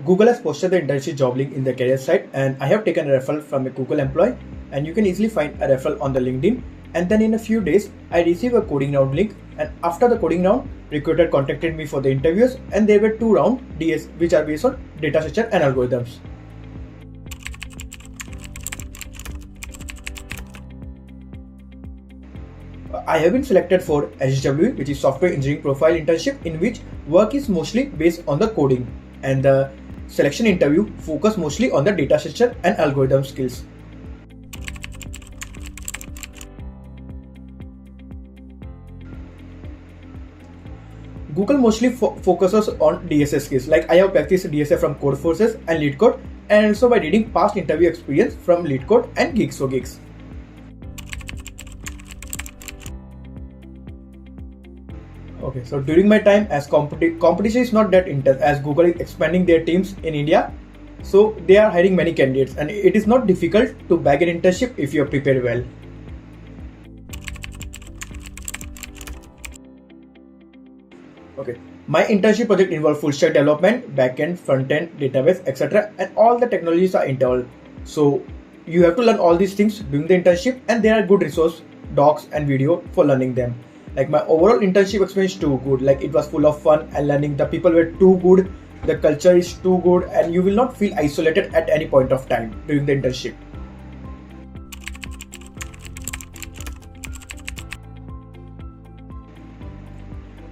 Google has posted the internship job link in the career site, and I have taken a referral from a Google employee, and you can easily find a referral on the LinkedIn. And then in a few days, I received a coding round link, and after the coding round, recruiter contacted me for the interviews, and there were 2 rounds DS which are based on data structure and algorithms. I have been selected for SHW, which is Software Engineering Profile Internship, in which work is mostly based on the coding, and the selection interview focus mostly on the data structure and algorithm skills. Google mostly focuses on DSA skills. Like I have practiced DSA from Codeforces and LeetCode, and also by reading past interview experience from LeetCode and Geeks for Geeks. Okay, so during my time as competition is not that intense, as Google is expanding their teams in India, so they are hiring many candidates, and it is not difficult to bag an internship if you are prepared well. Okay, my internship project involved full stack development, backend, frontend, database, etc., and all the technologies are involved. So you have to learn all these things during the internship, and there are good resource docs and video for learning them. Like my overall internship experience too good. Like it was full of fun and learning. The people were too good, the culture is too good, and you will not feel isolated at any point of time during the internship.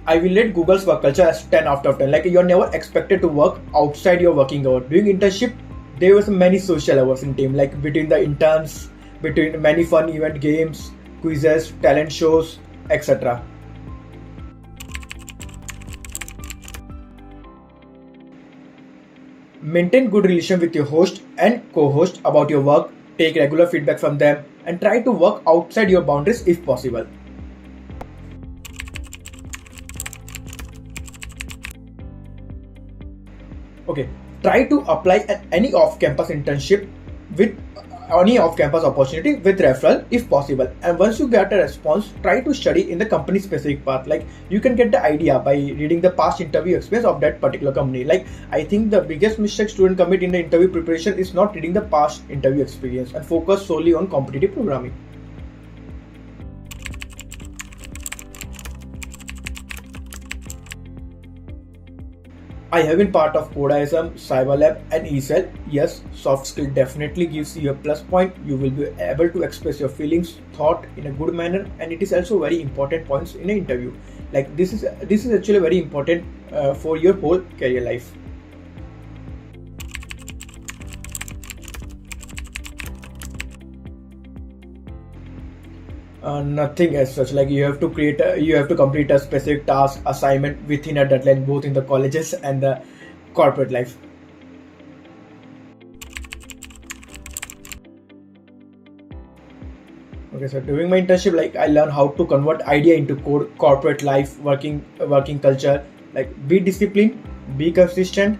I will rate Google's work culture as 10 out of 10. Like you're never expected to work outside your working hour. During internship, there was many social hours in team, like between the interns, between many fun event games, quizzes, talent shows, etc. Maintain good relation with your host and co-host about your work, take regular feedback from them, and try to work outside your boundaries if possible. Okay, try to apply at any off-campus internship with any off-campus opportunity with referral if possible. And once you get a response, try to study in the company specific path. Like you can get the idea by reading the past interview experience of that particular company. Like I think the biggest mistake students commit in the interview preparation is not reading the past interview experience and focus solely on competitive programming. I have been part of Codeism, Cyberlab, and eCell. Yes, soft skill definitely gives you a plus point. You will be able to express your feelings, thought in a good manner, and it is also very important points in an interview. Like this is actually very important for your whole career life. Nothing as such. Like you have to complete a specific task assignment within a deadline, both in the colleges and the corporate life. Okay, so during my internship, like I learned how to convert idea into code, corporate life, working culture. Like be disciplined, be consistent,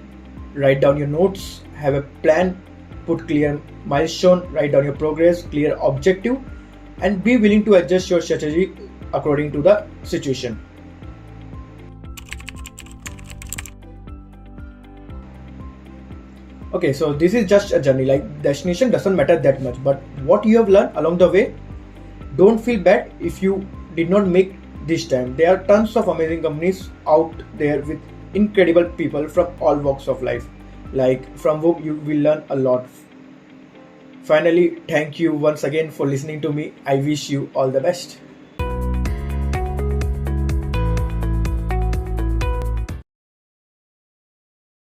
write down your notes, have a plan, put clear milestone, write down your progress, clear objective, and be willing to adjust your strategy according to the situation. Okay, so this is just a journey. Like destination doesn't matter that much, but what you have learned along the way. Don't feel bad if you did not make this time. There are tons of amazing companies out there with incredible people from all walks of life, like from whom you will learn a lot. Finally, thank you once again for listening to me. I wish you all the best.